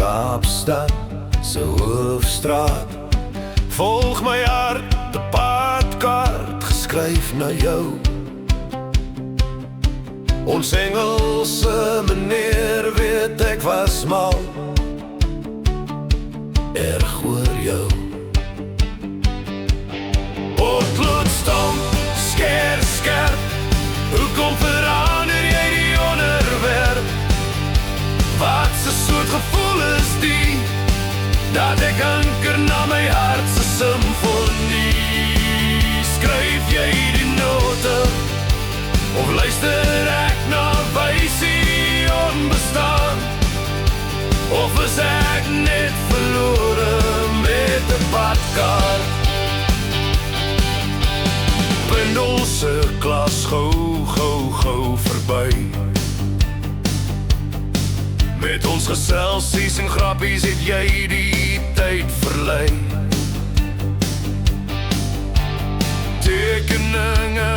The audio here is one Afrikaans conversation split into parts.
Kaapstad se hoofstraat. Volg my hart, die padkaart geskryf na jou. Ons Engelse meneer weet ek was mal erg oor jou. Potloodsstamp, skerp, hoekom verander jy die onderwerp? Wat se soort gevoel is die, dat ek anker na my hart se symfonie? Skryf jy die note, of luister ek na wysie onbestaan? Of is ek net verlore met 'n padkaart? Bindel se klas gou verby. Met ons geselsies en grappies het jy die tyd verlei. Tekeninge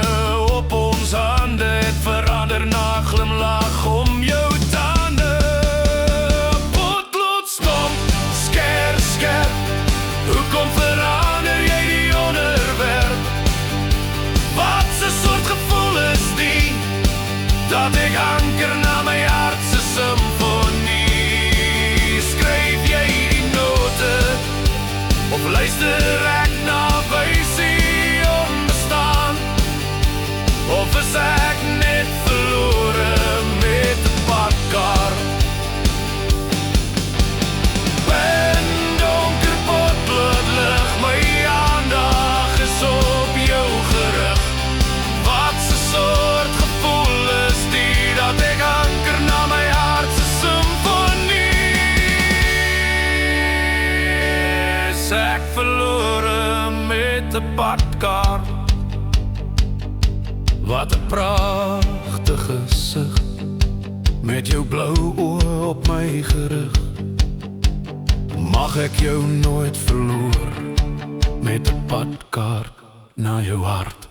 op ons hande het verander na glimlach om jou tande. Potloodsstamp, skerp, hoekom verander jy die onderwerp? Wat se soort gevoel is die, dat ek anker na my hart se symfonie? Skryf jy die note, of luister ek na wysie onbestaan? Of is ek net verlore met 'n padkaart? Ben donker potloodlig, my aandag is op jou gerig. Wat se soort gevoel is die, dat ek anker na my hart se symfonie? Is ek verlore met 'n padkaart? Wat 'n pragtige gesig, met jou blou oë op my gerig. Mag ek jou nooit verloor met 'n padkaart na jou hart?